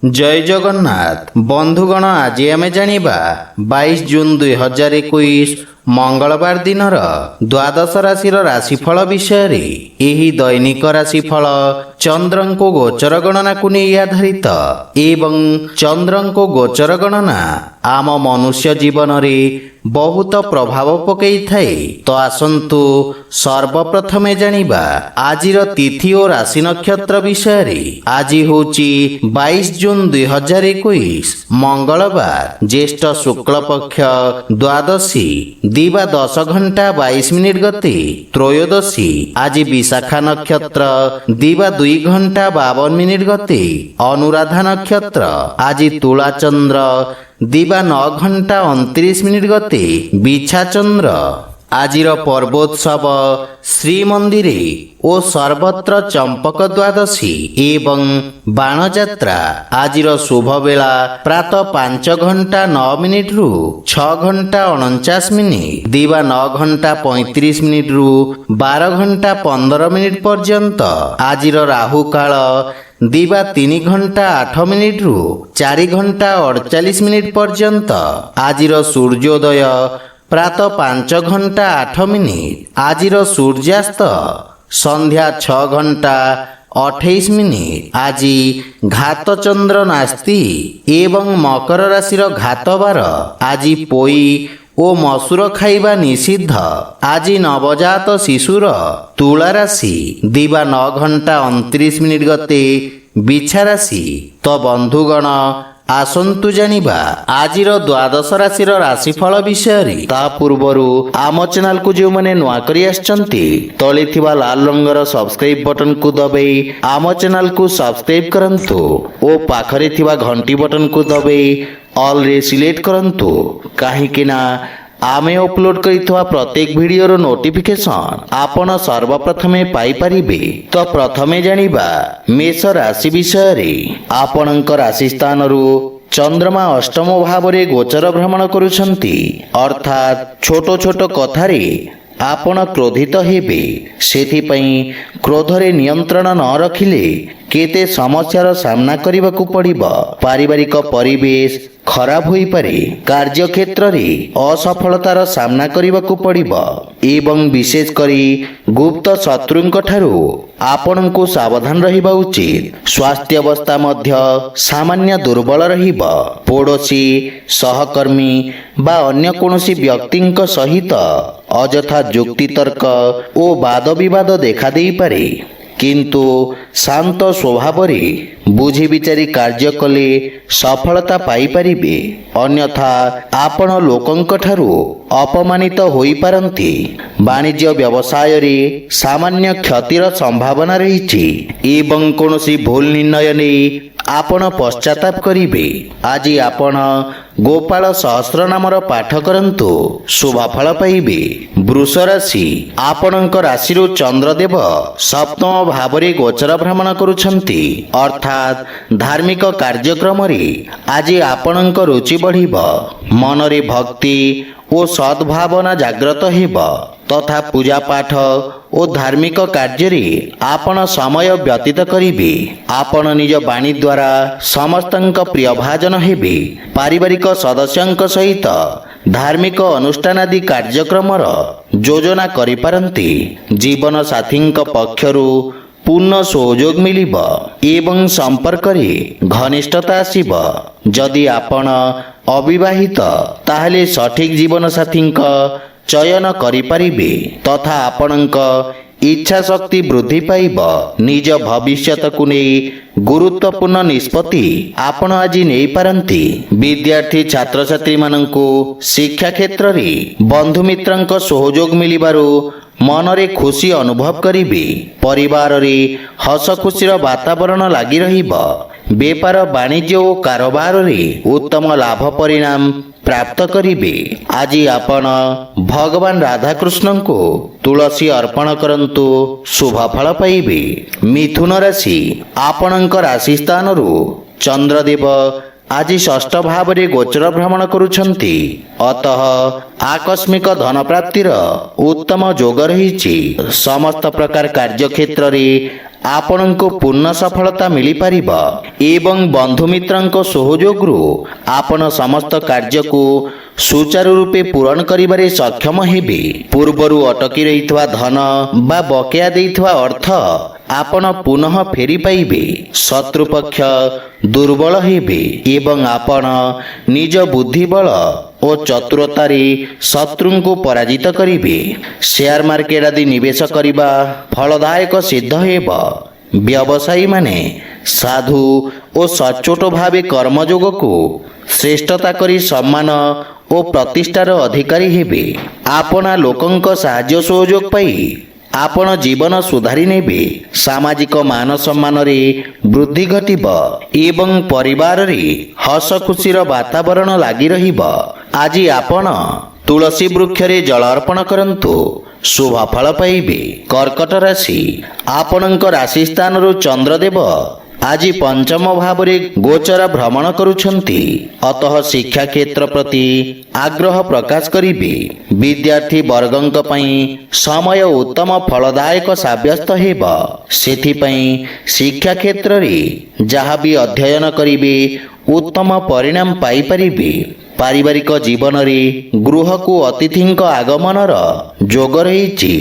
जय जगन्नाथ बंधुगण आज आम जानिबा 22 जून 2021 मंगलवार दिनर द्वादश राशि राशिफल विषय रे एही दैनिक राशिफल चंद्रंको गोचर गणना को नहीं आधारित एवं चंद्रंको गोचर गणना आम मनुष्य जीवन रे बहुत प्रभाव पकई थाए। तो आसंतु सर्वप्रथमे जानिबा आजिर तिथि और राशि नक्षत्र विषय रे। आज होची 22 जून 2021 मंगलवार ज्येष्ठ शुक्ल पक्ष द्वादशी दिवा 10 घंटा 22 मिनिट गते त्रयोदशी आज विशाखा नक्षत्र दिवा 2 घंटा 52 मिनिट गते अनुराधा नक्षत्र आज तुला चंद्र दिवा 9 घंटा 29 मिनिट गते बिछा चंद्र। आजिर पर्वोत्सव श्रीमंदिरे ओ सर्वत्र चंपक द्वादशी एवं बाण यात्रा। आजिर शुभ बेला प्रातः 5 घंटा 9 मिनिट रु 6 घंटा 49 मिनिट दिवा 9 घंटा 35 मिनिट रु 12 घंटा 15 मिनिट पर्यंत। आजिर राहु काल दिवा 3 घंटा 8 मिनिट रु 4 घंटा 48 मिनिट पर्यंत। आजिर सूर्योदय प्रातः 5 घंटा 8 मिनिट। आजिर सूर्यास्त संध्या 6 घंटा 28 मिनिट। आज घात चंद्र नास्ति एवं मकर राशि घात बार। आज पोई ओ मसूर खाइबा निषिद्ध। आज नवजात शिशुर तुला राशि दिवा 9 घंटा 29 मिनिट गते बिछा राशि। तो बंधुगण आसंतु जानिबा आजिर द्वादश राशि राशिफल विषय रे। ता पूर्वरु आम चैनल को जो माने नुआ करी आछंती तळे थिबा लाल रंगर सब्सक्राइब बटन को दबाई आम चैनल को सब्सक्राइब करंतु ओ पाखरे थिबा घंटी बटन को दबाई ऑल रे सिलेक्ट करंतु काहे ना आमे अपलोड करिथवा प्रत्येक वीडियो नोटिफिकेशन आपण सर्वप्रथमे पाई परिबे। तो प्रथमे जानिबा मेष राशि विषय रे। आपणक राशि स्थान रु चंद्रमा अष्टम भाव रे गोचर भ्रमण करुछंती अर्थात छोटो छोटो कथारे आपण क्रोधित हेबे। सेथिपई क्रोधरे नियंत्रण न रखिले केते समस्यार सामना करबाकू पड़िबो। पारिवारिक परिवेश खराब होई पारे। कार्य क्षेत्र रे असफलतार सामना करबाकू पड़िबो एवं विशेष करी गुप्त शत्रुंक ठारू आपनकू सावधान रहिबा उचित। स्वास्थ्य अवस्था मध्य सामान्य दुर्बल रहिबो। पड़ोशी सहकर्मी बा अन्य कोनोसी व्यक्तिंक सहित अजथा जुक्ति तर्क ओ वाद विवाद देखा देई पारे किंतु शांत स्वभाव रे बुझी विचारी कार्य कले सफलता पाई परिबे। अन्यथा आपण लोकंक ठारू अपमानित होई पारंती। वाणिज्य व्यवसाय रे सामान्य क्षतिर संभावना रहिछि एवं कोनोसी भूल निर्णय नै आपण पश्चाताप करिबे। आज आपण गोपाल सहस्र नामर पाठ करंतु शुभ फल पाइबे। वृष राशि आपणक राशि चंद्रदेव सप्तम भाव रे गोचर भ्रमण करुछंती अर्थात धार्मिक कार्यक्रम रे आज आपणक रुचि बढ़िबो। मन रे भक्ति ओ सद्भावना जागृत हेब तथा पूजा पाठ ओ धार्मिक कार्य रे आपण समय व्यतीत करिबे। आपण निज वाणी द्वारा समस्तंक प्रिय भाजन हेबे। पारिवारिक सदस्यंक सहित धार्मिक अनुष्ठान आदि कार्यक्रम योजना करि पारंती। जीवन साथींक पक्षरु पूर्ण सहयोग मिलिब एवं संपर्क रे घनिष्ठता आसीब। जदि आपण अविवाहित ताहले सठिक जीवन साथींक चयन करि परिबे तथा आपणक इच्छा शक्ति वृद्धि पाइब। निज भविष्यत को नहीं गुरुत्वपूर्ण निष्पत्ति आपण आज नहीं पारंती। विद्यार्थी छात्र छात्री मानंकु शिक्षा क्षेत्र रे बंधु मित्रंक सहयोग मिलिबारु मन रे खुशी अनुभव करिबे। परिवार रे हस खुशीर वातावरण लागि रहिबो। व्यापार वाणिज्य और कारोबार रे उत्तम लाभ परिणाम प्राप्त करिबे। आज आपण भगवान राधा कृष्ण को तुलसी अर्पण करंतु शुभ फल पाइबे। मिथुन राशि आपणक राशि स्थान रु चंद्रदेव आज षष्ठ भाव रे गोचर भ्रमण करुछंती अतः आकस्मिक धन प्राप्तिर उत्तम जोग रहिछि। समस्त प्रकार कार्य क्षेत्र रे ଆପଣଙ୍କୁ ପୂର୍ଣ୍ଣ ସଫଳତା ମିଳିପାରିବ ଏବଂ ବନ୍ଧୁମିତ୍ରଙ୍କ ସହଯୋଗରୁ ଆପଣ ସମସ୍ତ କାର୍ଯ୍ୟକୁ ସୁଚାରୁ ରୂପେ ପୂରଣ କରିବାରେ ସକ୍ଷମ ହେବେ। ପୂର୍ବରୁ ଅଟକି ରହିଥିବା ଧନ ବା ବକେୟା ଦେଇଥିବା ଅର୍ଥ ଆପଣ ପୁନଃ ଫେରି ପାଇବେ। ଶତ୍ରୁପକ୍ଷ ଦୁର୍ବଳ ହେବେ ଏବଂ ଆପଣ ନିଜ ବୁଦ୍ଧିବଳ ଓ ଚତୁରତାରେ ଶତ୍ରୁଙ୍କୁ ପରାଜିତ କରିବେ। ସେୟାର ମାର୍କେଟ ଆଦି ନିବେଶ କରିବା ଫଳଦାୟକ ସିଦ୍ଧ ହେବ। ବ୍ୟବସାୟୀମାନେ ସାଧୁ ଓ ସଚ୍ଚୋଟ ଭାବେ କର୍ମଯୋଗକୁ ଶ୍ରେଷ୍ଠତା କରି ସମ୍ମାନ ଓ ପ୍ରତିଷ୍ଠାର ଅଧିକାରୀ ହେବେ। ଆପଣା ଲୋକଙ୍କ ସାହାଯ୍ୟ ସହଯୋଗ ପାଇ ଆପଣ ଜୀବନ ସୁଧାରି ନେବେ। ସାମାଜିକ ମାନ ସମ୍ମାନରେ ବୃଦ୍ଧି ଘଟିବ ଏବଂ ପରିବାରରେ ହସ ଖୁସିର ବାତାବରଣ ଲାଗି ରହିବ। ଆଜି ଆପଣ ତୁଳସୀ ବୃକ୍ଷରେ ଜଳ ଅର୍ପଣ କରନ୍ତୁ, ଶୁଭ ଫଳ ପାଇବେ। କର୍କଟ ରାଶି, ଆପଣଙ୍କ ରାଶି ସ୍ଥାନରୁ ଚନ୍ଦ୍ରଦେବ ଆଜି ପଞ୍ଚମ ଭାବରେ ଗୋଚର ଭ୍ରମଣ କରୁଛନ୍ତି। ଅତଃ ଶିକ୍ଷା କ୍ଷେତ୍ର ପ୍ରତି ଆଗ୍ରହ ପ୍ରକାଶ କରିବେ। ବିଦ୍ୟାର୍ଥୀ ବର୍ଗଙ୍କ ପାଇଁ ସମୟ ଉତ୍ତମ ଫଳଦାୟକ ସାବ୍ୟସ୍ତ ହେବ। ସେଥିପାଇଁ ଶିକ୍ଷା କ୍ଷେତ୍ରରେ ଯାହା ବି ଅଧ୍ୟୟନ କରିବେ ଉତ୍ତମ ପରିଣାମ ପାଇପାରିବେ। ପାରିବାରିକ ଜୀବନରେ ଗୃହକୁ ଅତିଥିଙ୍କ ଆଗମନର ଯୋଗ ରହିଛି।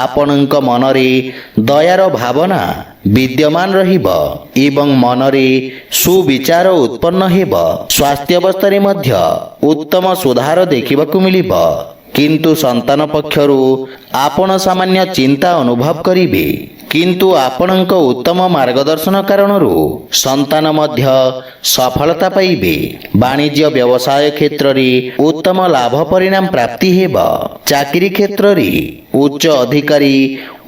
ଆପଣଙ୍କ ମନରେ ଦୟାର ଭାବନା ବିଦ୍ୟମାନ ରହିବ ଏବଂ ମନରେ ସୁବିଚାର ଉତ୍ପନ୍ନ ହେବ। ସ୍ୱାସ୍ଥ୍ୟାବସ୍ଥାରେ ମଧ୍ୟ ଉତ୍ତମ ସୁଧାର ଦେଖିବାକୁ ମିଳିବ, କିନ୍ତୁ ସନ୍ତାନ ପକ୍ଷରୁ ଆପଣ ସାମାନ୍ୟ ଚିନ୍ତା ଅନୁଭବ କରିବେ। କିନ୍ତୁ ଆପଣଙ୍କ ଉତ୍ତମ ମାର୍ଗଦର୍ଶନ କାରଣରୁ ସନ୍ତାନ ମଧ୍ୟ ସଫଳତା ପାଇବେ। ବାଣିଜ୍ୟ ବ୍ୟବସାୟ କ୍ଷେତ୍ରରେ ଉତ୍ତମ ଲାଭ ପରିଣାମ ପ୍ରାପ୍ତି ହେବ। ଚାକିରି କ୍ଷେତ୍ରରେ ଉଚ୍ଚ ଅଧିକାରୀ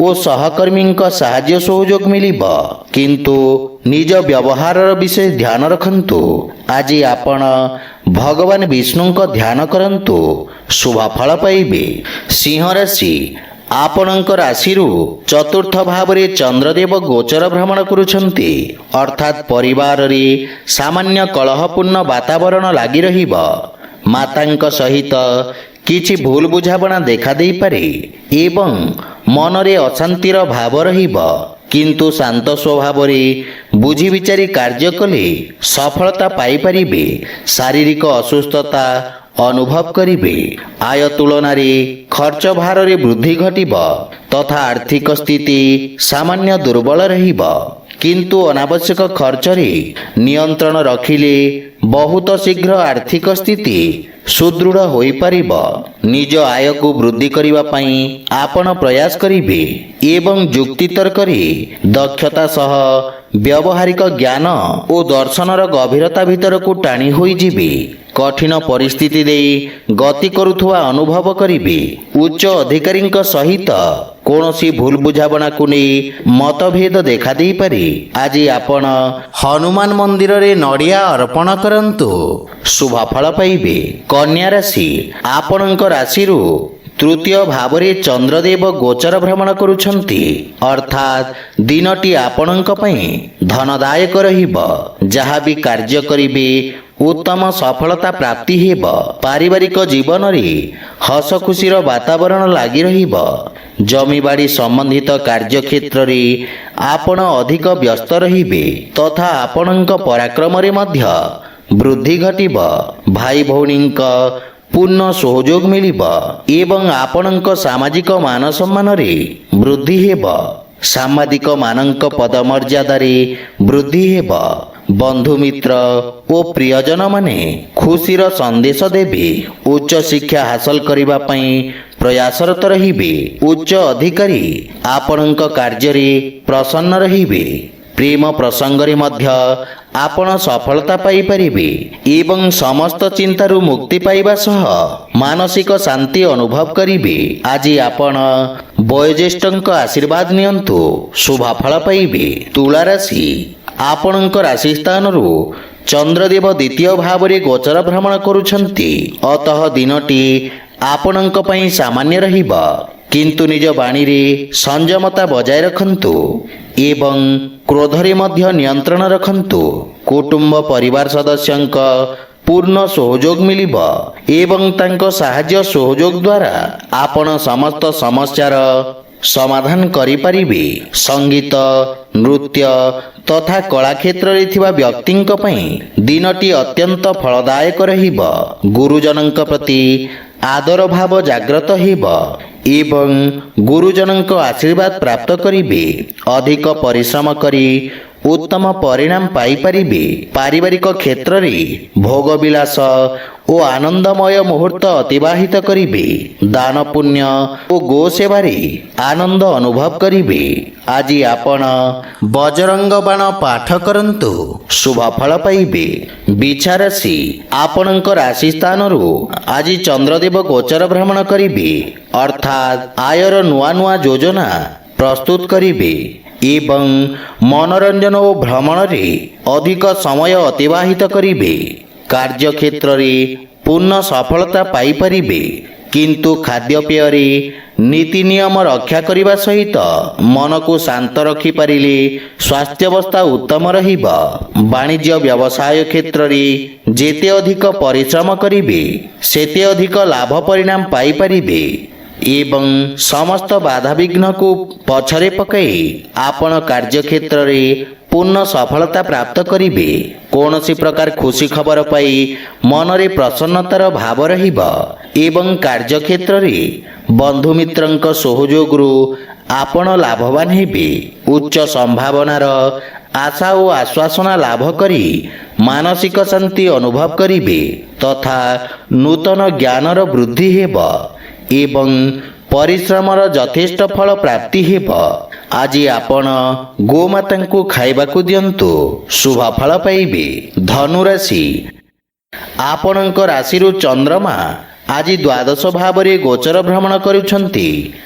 ଓ ସହକର୍ମୀଙ୍କ ସାହାଯ୍ୟ ସହଯୋଗ ମିଳିବ, କିନ୍ତୁ ନିଜ ବ୍ୟବହାରର ବିଷୟ ଧ୍ୟାନ ରଖନ୍ତୁ। ଆଜି ଆପଣ ଭଗବାନ ବିଷ୍ଣୁଙ୍କ ଧ୍ୟାନ କରନ୍ତୁ, ଶୁଭ ଫଳ ପାଇବେ। ସିଂହ ରାଶି, ଆପଣଙ୍କ ରାଶିରୁ ଚତୁର୍ଥ ଭାବରେ ଚନ୍ଦ୍ରଦେବ ଗୋଚର ଭ୍ରମଣ କରୁଛନ୍ତି। ଅର୍ଥାତ୍ ପରିବାରରେ ସାମାନ୍ୟ କଳହପୂର୍ଣ୍ଣ ବାତାବରଣ ଲାଗି ରହିବ। ମାତାଙ୍କ ସହିତ କିଛି ଭୁଲ ବୁଝାମଣା ଦେଖାଦେଇପାରେ ଏବଂ ମନରେ ଅଶାନ୍ତିର ଭାବ ରହିବ, କିନ୍ତୁ ଶାନ୍ତ ସ୍ୱଭାବରେ ବୁଝି ବିଚାରି କାର୍ଯ୍ୟ କଲେ ସଫଳତା ପାଇପାରିବେ। ଶାରୀରିକ ଅସୁସ୍ଥତା ଅନୁଭବ କରିବେ। ଆୟ ତୁଳନାରେ ଖର୍ଚ୍ଚ ଭାରରେ ବୃଦ୍ଧି ଘଟିବ ତଥା ଆର୍ଥିକ ସ୍ଥିତି ସାମାନ୍ୟ ଦୁର୍ବଳ ରହିବ, କିନ୍ତୁ ଅନାବଶ୍ୟକ ଖର୍ଚ୍ଚରେ ନିୟନ୍ତ୍ରଣ ରଖିଲେ ବହୁତ ଶୀଘ୍ର ଆର୍ଥିକ ସ୍ଥିତି ସୁଦୃଢ଼ ହୋଇପାରିବ। ନିଜ ଆୟକୁ ବୃଦ୍ଧି କରିବା ପାଇଁ ଆପଣ ପ୍ରୟାସ କରିବେ ଏବଂ ଯୁକ୍ତିତର୍କରେ ଦକ୍ଷତା ସହ ବ୍ୟବହାରିକ ଜ୍ଞାନ ଓ ଦର୍ଶନର ଗଭୀରତା ଭିତରକୁ ଟାଣି ହୋଇଯିବେ। କଠିନ ପରିସ୍ଥିତି ଦେଇ ଗତି କରୁଥିବା ଅନୁଭବ କରିବେ। ଉଚ୍ଚ ଅଧିକାରୀଙ୍କ ସହିତ କୌଣସି ଭୁଲ ବୁଝାମଣାକୁ ନେଇ ମତଭେଦ ଦେଖାଦେଇପାରେ। ଆଜି ଆପଣ ହନୁମାନ ମନ୍ଦିରରେ ନଡ଼ିଆ ଅର୍ପଣ କରନ୍ତୁ, ଶୁଭ ଫଳ ପାଇବେ। କନ୍ୟା ରାଶି, ଆପଣଙ୍କ ରାଶିରୁ ତୃତୀୟ ଭାବରେ ଚନ୍ଦ୍ରଦେବ ଗୋଚର ଭ୍ରମଣ କରୁଛନ୍ତି। ଅର୍ଥାତ୍ ଦିନଟି ଆପଣଙ୍କ ପାଇଁ ଧନଦାୟକ ରହିବ। ଯାହା ବି କାର୍ଯ୍ୟ କରିବେ ଉତ୍ତମ ସଫଳତା ପ୍ରାପ୍ତି ହେବ। ପାରିବାରିକ ଜୀବନରେ ହସ ଖୁସିର ବାତାବରଣ ଲାଗି ରହିବ। ଜମିବାଡ଼ି ସମ୍ବନ୍ଧିତ କାର୍ଯ୍ୟକ୍ଷେତ୍ରରେ ଆପଣ ଅଧିକ ବ୍ୟସ୍ତ ରହିବେ ତଥା ଆପଣଙ୍କ ପରାକ୍ରମରେ ମଧ୍ୟ ବୃଦ୍ଧି ଘଟିବ। ଭାଇ ଭଉଣୀଙ୍କ ପୂର୍ଣ୍ଣ ସହଯୋଗ ମିଳିବ ଏବଂ ଆପଣଙ୍କ ସାମାଜିକ ମାନ ସମ୍ମାନରେ ବୃଦ୍ଧି ହେବ। ସାମ୍ବାଦିକମାନଙ୍କ ପଦମର୍ଯ୍ୟାଦାରେ ବୃଦ୍ଧି ହେବ। ବନ୍ଧୁମିତ୍ର ଓ ପ୍ରିୟଜନମାନେ ଖୁସିର ସନ୍ଦେଶ ଦେବେ। ଉଚ୍ଚ ଶିକ୍ଷା ହାସଲ କରିବା ପାଇଁ ପ୍ରୟାସରତ ରହିବେ। ଉଚ୍ଚ ଅଧିକାରୀ ଆପଣଙ୍କ କାର୍ଯ୍ୟରେ ପ୍ରସନ୍ନ ରହିବେ। ପ୍ରେମ ପ୍ରସଙ୍ଗରେ ମଧ୍ୟ ଆପଣ ସଫଳତା ପାଇପାରିବେ ଏବଂ ସମସ୍ତ ଚିନ୍ତାରୁ ମୁକ୍ତି ପାଇବା ସହ ମାନସିକ ଶାନ୍ତି ଅନୁଭବ କରିବେ। ଆଜି ଆପଣ ବୟୋଜ୍ୟେଷ୍ଠଙ୍କ ଆଶୀର୍ବାଦ ନିଅନ୍ତୁ, ଶୁଭ ଫଳ ପାଇବେ। ତୁଳା ରାଶି, ଆପଣଙ୍କ ରାଶି ସ୍ଥାନରୁ ଚନ୍ଦ୍ରଦେବ ଦ୍ୱିତୀୟ ଭାବରେ ଗୋଚର ଭ୍ରମଣ କରୁଛନ୍ତି। ଅତଃ ଦିନଟି ଆପଣଙ୍କ ପାଇଁ ସାମାନ୍ୟ ରହିବ, କିନ୍ତୁ ନିଜ ବାଣୀରେ ସଂଯମତା ବଜାୟ ରଖନ୍ତୁ ଏବଂ କ୍ରୋଧରେ ମଧ୍ୟ ନିୟନ୍ତ୍ରଣ ରଖନ୍ତୁ। କୁଟୁମ୍ବ ପରିବାର ସଦସ୍ୟଙ୍କ ପୂର୍ଣ୍ଣ ସହଯୋଗ ମିଳିବ ଏବଂ ତାଙ୍କ ସାହାଯ୍ୟ ସହଯୋଗ ଦ୍ୱାରା ଆପଣ ସମସ୍ତ ସମସ୍ୟାର ସମାଧାନ କରିପାରିବେ। ସଙ୍ଗୀତ, ନୃତ୍ୟ ତଥା କଳା କ୍ଷେତ୍ରରେ ଥିବା ବ୍ୟକ୍ତିଙ୍କ ପାଇଁ ଦିନଟି ଅତ୍ୟନ୍ତ ଫଳଦାୟକ ରହିବ। ଗୁରୁଜନଙ୍କ ପ୍ରତି ଆଦର ଭାବ ଜାଗ୍ରତ ହେବ ଏବଂ ଗୁରୁଜନଙ୍କ ଆଶୀର୍ବାଦ ପ୍ରାପ୍ତ କରିବେ। ଅଧିକ ପରିଶ୍ରମ କରି ଉତ୍ତମ ପରିଣାମ ପାଇପାରିବେ। ପାରିବାରିକ କ୍ଷେତ୍ରରେ ଭୋଗବିଳାସ ଓ ଆନନ୍ଦମୟ ମୁହୂର୍ତ୍ତ ଅତିବାହିତ କରିବେ। ଦାନ ପୁଣ୍ୟ ଓ ଗୋ ସେବାରେ ଆନନ୍ଦ ଅନୁଭବ କରିବେ। ଆଜି ଆପଣ ବଜରଙ୍ଗ ବାଣ ପାଠ କରନ୍ତୁ, ଶୁଭ ଫଳ ପାଇବେ। ବିଛା ରାଶି, ଆପଣଙ୍କ ରାଶି ସ୍ଥାନରୁ ଆଜି ଚନ୍ଦ୍ରଦେବ ଗୋଚର ଭ୍ରମଣ କରିବେ, ଅର୍ଥାତ୍ ଆୟର ନୂଆ ନୂଆ ଯୋଜନା ପ୍ରସ୍ତୁତ କରିବେ ଏବଂ ମନୋରଞ୍ଜନ ଓ ଭ୍ରମଣରେ ଅଧିକ ସମୟ ଅତିବାହିତ କରିବେ। କାର୍ଯ୍ୟକ୍ଷେତ୍ରରେ ପୂର୍ଣ୍ଣ ସଫଳତା ପାଇପାରିବେ, କିନ୍ତୁ ଖାଦ୍ୟପେୟରେ ନୀତି ନିୟମ ରକ୍ଷା କରିବା ସହିତ ମନକୁ ଶାନ୍ତ ରଖିପାରିଲେ ସ୍ୱାସ୍ଥ୍ୟାବସ୍ଥା ଉତ୍ତମ ରହିବ। ବାଣିଜ୍ୟ ବ୍ୟବସାୟ କ୍ଷେତ୍ରରେ ଯେତେ ଅଧିକ ପରିଶ୍ରମ କରିବେ ସେତେ ଅଧିକ ଲାଭ ପରିଣାମ ପାଇପାରିବେ ଏବଂ ସମସ୍ତ ବାଧାବିଘ୍ନକୁ ପଛରେ ପକାଇ ଆପଣ କାର୍ଯ୍ୟକ୍ଷେତ୍ରରେ ପୂର୍ଣ୍ଣ ସଫଳତା ପ୍ରାପ୍ତ କରିବେ। କୌଣସି ପ୍ରକାର ଖୁସି ଖବର ପାଇ ମନରେ ପ୍ରସନ୍ନତାର ଭାବ ରହିବ ଏବଂ କାର୍ଯ୍ୟକ୍ଷେତ୍ରରେ ବନ୍ଧୁମିତ୍ରଙ୍କ ସହଯୋଗରୁ ଆପଣ ଲାଭବାନ ହେବେ। ଉଚ୍ଚ ସମ୍ଭାବନାର ଆଶା ଓ ଆଶ୍ୱାସନା ଲାଭ କରି ମାନସିକ ଶାନ୍ତି ଅନୁଭବ କରିବେ ତଥା ନୂତନ ଜ୍ଞାନର ବୃଦ୍ଧି ହେବ ଏବଂ ପରିଶ୍ରମର ଯଥେଷ୍ଟ ଫଳ ପ୍ରାପ୍ତି ହେବ। ଆଜି ଆପଣ ଗୋମାତାଙ୍କୁ ଖାଇବାକୁ ଦିଅନ୍ତୁ, ଶୁଭ ଫଳ ପାଇବେ। ଧନୁରାଶି, ଆପଣଙ୍କ ରାଶିରୁ ଚନ୍ଦ୍ରମା ଆଜି ଦ୍ୱାଦଶ ଭାବରେ ଗୋଚର ଭ୍ରମଣ କରୁଛନ୍ତି,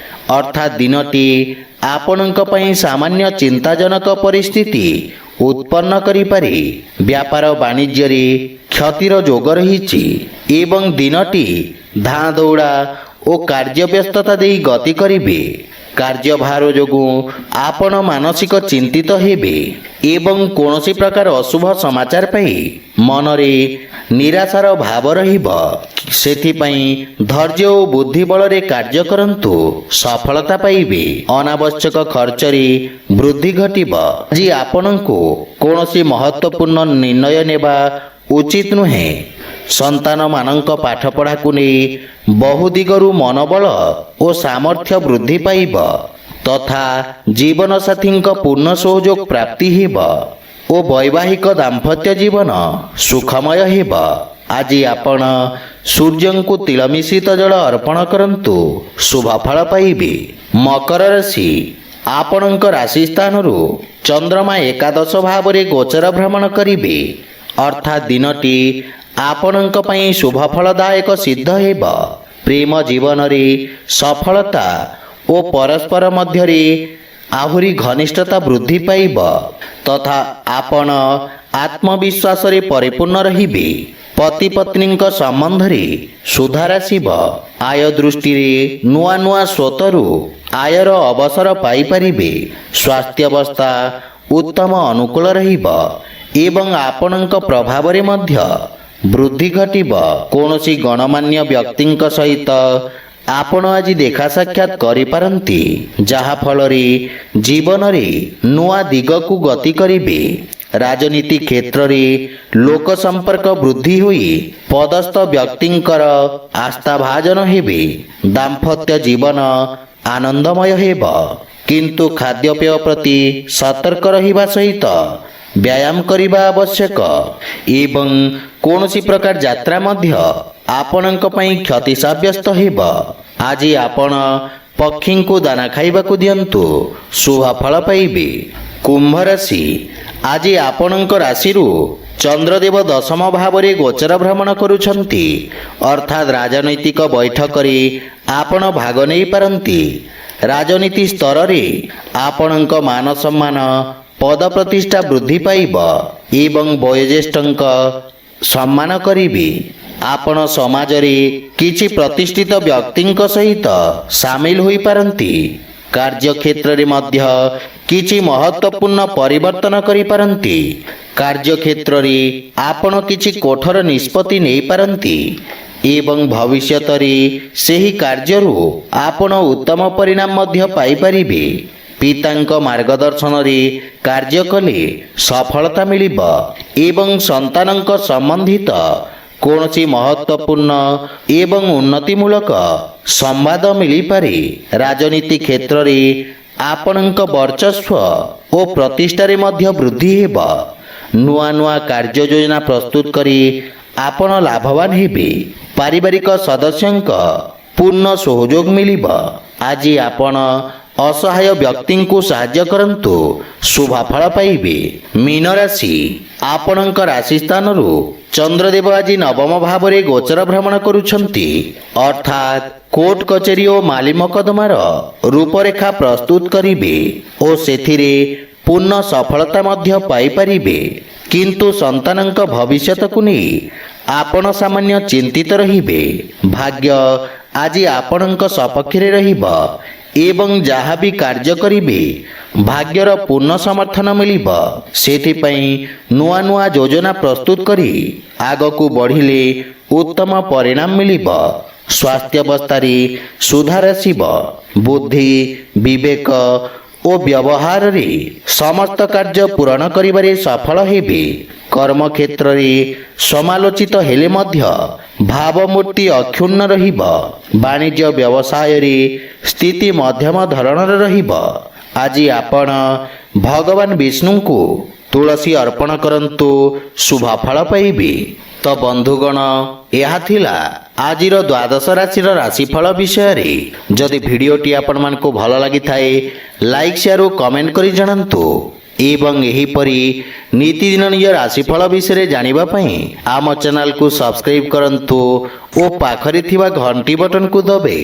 ଅର୍ଥାତ୍ ଦିନଟି ଆପଣଙ୍କ ପାଇଁ ସାମାନ୍ୟ ଚିନ୍ତାଜନକ ପରିସ୍ଥିତି ଉତ୍ପନ୍ନ କରିପାରେ। ବ୍ୟାପାର ବାଣିଜ୍ୟରେ କ୍ଷତିର ଯୋଗ ରହିଛି ଏବଂ ଦିନଟି ଧାଁ ଦୌଡ଼ା ଓ କାର୍ଯ୍ୟବ୍ୟସ୍ତତା ଦେଇ ଗତି କରିବେ। କାର୍ଯ୍ୟଭାର ଯୋଗୁଁ ଆପଣ ମାନସିକ ଚିନ୍ତିତ ହେବେ ଏବଂ କୌଣସି ପ୍ରକାର ଅଶୁଭ ସମାଚାର ପାଇ ମନରେ ନିରାଶାର ଭାବ ରହିବ। ସେଥିପାଇଁ ଧୈର୍ଯ୍ୟ ଓ ବୁଦ୍ଧି ବଳରେ କାର୍ଯ୍ୟ କରନ୍ତୁ, ସଫଳତା ପାଇବେ। ଅନାବଶ୍ୟକ ଖର୍ଚ୍ଚରେ ବୃଦ୍ଧି ଘଟିବ। ଆଜି ଆପଣଙ୍କୁ କୌଣସି ମହତ୍ତ୍ୱପୂର୍ଣ୍ଣ ନିର୍ଣ୍ଣୟ ନେବା ଉଚିତ ନୁହେଁ। ସନ୍ତାନମାନଙ୍କ ପାଠପଢ଼ାକୁ ନେଇ ବହୁ ଦିଗରୁ ମନୋବଳ ଓ ସାମର୍ଥ୍ୟ ବୃଦ୍ଧି ପାଇବ ତଥା ଜୀବନସାଥୀଙ୍କ ପୂର୍ଣ୍ଣ ସହଯୋଗ ପ୍ରାପ୍ତି ହେବ ଓ ବୈବାହିକ ଦାମ୍ପତ୍ୟ ଜୀବନ ସୁଖମୟ ହେବ। ଆଜି ଆପଣ ସୂର୍ଯ୍ୟଙ୍କୁ ତିଳ ମିଶ୍ରିତ ଜଳ ଅର୍ପଣ କରନ୍ତୁ, ଶୁଭ ଫଳ ପାଇବେ। ମକର ରାଶି, ଆପଣଙ୍କ ରାଶି ସ୍ଥାନରୁ ଚନ୍ଦ୍ରମା ଏକାଦଶ ଭାବରେ ଗୋଚର ଭ୍ରମଣ କରିବେ, ଅର୍ଥାତ୍ ଦିନଟି ଆପଣଙ୍କ ପାଇଁ ଶୁଭ ଫଳଦାୟକ ସିଦ୍ଧ ହେବ। ପ୍ରେମ ଜୀବନରେ ସଫଳତା ଓ ପରସ୍ପର ମଧ୍ୟରେ ଆହୁରି ଘନିଷ୍ଠତା ବୃଦ୍ଧି ପାଇବ ତଥା ଆପଣ ଆତ୍ମବିଶ୍ୱାସରେ ପରିପୂର୍ଣ୍ଣ ରହିବେ। ପତି ପତ୍ନୀଙ୍କ ସମ୍ବନ୍ଧରେ ସୁଧାର ଆସିବ। ଆୟ ଦୃଷ୍ଟିରେ ନୂଆ ନୂଆ ସ୍ରୋତରୁ ଆୟର ଅବସର ପାଇପାରିବେ। ସ୍ୱାସ୍ଥ୍ୟାବସ୍ଥା ଉତ୍ତମ ଅନୁକୂଳ ରହିବ ଏବଂ ଆପଣଙ୍କ ପ୍ରଭାବରେ ମଧ୍ୟ ବୃଦ୍ଧି ଘଟିବ। କୌଣସି ଗଣମାନ୍ୟ ବ୍ୟକ୍ତିଙ୍କ ସହିତ ଆପଣ ଆଜି ଦେଖା ସାକ୍ଷାତ କରିପାରନ୍ତି, ଯାହାଫଳରେ ଜୀବନରେ ନୂଆ ଦିଗକୁ ଗତି କରିବେ। ରାଜନୀତି କ୍ଷେତ୍ରରେ ଲୋକ ସମ୍ପର୍କ ବୃଦ୍ଧି ହୋଇ ପଦସ୍ଥ ବ୍ୟକ୍ତିଙ୍କର ଆସ୍ଥାଭାଜନ ହେବେ। ଦାମ୍ପତ୍ୟ ଜୀବନ ଆନନ୍ଦମୟ ହେବ, କିନ୍ତୁ ଖାଦ୍ୟପେୟ ପ୍ରତି ସତର୍କ ରହିବା ସହିତ ବ୍ୟାୟାମ କରିବା ଆବଶ୍ୟକ ଏବଂ କୌଣସି ପ୍ରକାର ଯାତ୍ରା ମଧ୍ୟ ଆପଣଙ୍କ ପାଇଁ କ୍ଷତି ସାବ୍ୟସ୍ତ ହେବ। ଆଜି ଆପଣ ପକ୍ଷୀଙ୍କୁ ଦାନା ଖାଇବାକୁ ଦିଅନ୍ତୁ, ଶୁଭ ଫଳ ପାଇବେ। କୁମ୍ଭ ରାଶି, ଆଜି ଆପଣଙ୍କ ରାଶିରୁ ଚନ୍ଦ୍ରଦେବ ଦଶମ ଭାବରେ ଗୋଚର ଭ୍ରମଣ କରୁଛନ୍ତି, ଅର୍ଥାତ୍ ରାଜନୈତିକ ବୈଠକରେ ଆପଣ ଭାଗ ନେଇପାରନ୍ତି। ରାଜନୀତି ସ୍ତରରେ ଆପଣଙ୍କ ମାନ ସମ୍ମାନ ପଦ ପ୍ରତିଷ୍ଠା ବୃଦ୍ଧି ପାଇବ ଏବଂ ବୟୋଜ୍ୟେଷ୍ଠଙ୍କ ସମ୍ମାନ କରିବେ। ଆପଣ ସମାଜରେ କିଛି ପ୍ରତିଷ୍ଠିତ ବ୍ୟକ୍ତିଙ୍କ ସହିତ ସାମିଲ ହୋଇପାରନ୍ତି। କାର୍ଯ୍ୟକ୍ଷେତ୍ରରେ ମଧ୍ୟ କିଛି ମହତ୍ତ୍ୱପୂର୍ଣ୍ଣ ପରିବର୍ତ୍ତନ କରିପାରନ୍ତି। କାର୍ଯ୍ୟକ୍ଷେତ୍ରରେ ଆପଣ କିଛି କଠୋର ନିଷ୍ପତ୍ତି ନେଇପାରନ୍ତି, ଏବଂ ଭବିଷ୍ୟତରେ ସେହି କାର୍ଯ୍ୟରୁ ଆପଣ ଉତ୍ତମ ପରିଣାମ ମଧ୍ୟ ପାଇପାରିବେ। ପିତାଙ୍କ ମାର୍ଗଦର୍ଶନରେ କାର୍ଯ୍ୟ କଲେ ସଫଳତା ମିଳିବ ଏବଂ ସନ୍ତାନଙ୍କ ସମ୍ବନ୍ଧିତ କୌଣସି ମହତ୍ୱପୂର୍ଣ୍ଣ ଏବଂ ଉନ୍ନତିମୂଳକ ସମ୍ବାଦ ମିଳିପାରେ। ରାଜନୀତି କ୍ଷେତ୍ରରେ ଆପଣଙ୍କ ବର୍ଚସ୍ୱ ଓ ପ୍ରତିଷ୍ଠାରେ ମଧ୍ୟ ବୃଦ୍ଧି ହେବ। ନୂଆ ନୂଆ କାର୍ଯ୍ୟ ଯୋଜନା ପ୍ରସ୍ତୁତ କରି ଆପଣ ଲାଭବାନ ହେବେ। ପାରିବାରିକ ସଦସ୍ୟଙ୍କ ପୂର୍ଣ୍ଣ ସହଯୋଗ ମିଳିବ। ଆଜି ଆପଣ ଅସହାୟ ବ୍ୟକ୍ତିଙ୍କୁ ସାହାଯ୍ୟ କରନ୍ତୁ, ଶୁଭ ଫଳ ପାଇବେ। ମୀନ ରାଶି, ଆପଣଙ୍କ ରାଶି ସ୍ଥାନରୁ ଚନ୍ଦ୍ରଦେବ ଆଜି ନବମ ଭାବରେ ଗୋଚର ଭ୍ରମଣ କରୁଛନ୍ତି, ଅର୍ଥାତ୍ କୋର୍ଟ କଚେରୀ ଓ ମାଲି ମକଦ୍ଦମାର ରୂପରେଖା ପ୍ରସ୍ତୁତ କରିବେ ଓ ସେଥିରେ ପୂର୍ଣ୍ଣ ସଫଳତା ମଧ୍ୟ ପାଇପାରିବେ। କିନ୍ତୁ ସନ୍ତାନଙ୍କ ଭବିଷ୍ୟତକୁ ନେଇ ଆପଣ ସାମାନ୍ୟ ଚିନ୍ତିତ ରହିବେ। ଭାଗ୍ୟ ଆଜି ଆପଣଙ୍କ ସପକ୍ଷରେ ରହିବ ଏବଂ ଯାହା ବି କାର୍ଯ୍ୟ କରିବେ ଭାଗ୍ୟର ପୂର୍ଣ୍ଣ ସମର୍ଥନ ମିଳିବ। ସେଥିପାଇଁ ନୂଆ ନୂଆ ଯୋଜନା ପ୍ରସ୍ତୁତ କରି ଆଗକୁ ବଢ଼ିଲେ ଉତ୍ତମ ପରିଣାମ ମିଳିବ। ସ୍ୱାସ୍ଥ୍ୟାବସ୍ଥାରେ ସୁଧାର ଆସିବ। ବୁଦ୍ଧି, ବିବେକ ଓ ବ୍ୟବହାରରେ ସମସ୍ତ କାର୍ଯ୍ୟ ପୂରଣ କରିବାରେ ସଫଳ ହେବେ। କର୍ମକ୍ଷେତ୍ରରେ ସମାଲୋଚିତ ହେଲେ ମଧ୍ୟ ଭାବମୂର୍ତ୍ତି ଅକ୍ଷୁଣ୍ଣ ରହିବ। ବାଣିଜ୍ୟ ବ୍ୟବସାୟରେ ସ୍ଥିତି ମଧ୍ୟମ ଧରଣର ରହିବ। ଆଜି ଆପଣ ଭଗବାନ ବିଷ୍ଣୁଙ୍କୁ ତୁଳସୀ ଅର୍ପଣ କରନ୍ତୁ, ଶୁଭ ଫଳ ପାଇବେ। ତ ବନ୍ଧୁଗଣ, ଏହା ଥିଲା ଆଜିର ଦ୍ୱାଦଶ ରାଶିର ରାଶିଫଳ ବିଷୟରେ। ଯଦି ଭିଡ଼ିଓଟି ଆପଣମାନଙ୍କୁ ଭଲ ଲାଗିଥାଏ ଲାଇକ୍, ସେୟାର ଓ କମେଣ୍ଟ କରି ଜଣାନ୍ତୁ ଏବଂ ଏହିପରି ନୀତିଦିନ ନିଜ ରାଶିଫଳ ବିଷୟରେ ଜାଣିବା ପାଇଁ ଆମ ଚ୍ୟାନେଲକୁ ସବସ୍କ୍ରାଇବ୍ କରନ୍ତୁ ଓ ପାଖରେ ଥିବା ଘଣ୍ଟି ବଟନକୁ ଦବାଇ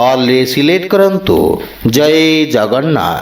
ଅଲ୍ରେ ସିଲେକ୍ଟ କରନ୍ତୁ। ଜୟ ଜଗନ୍ନାଥ।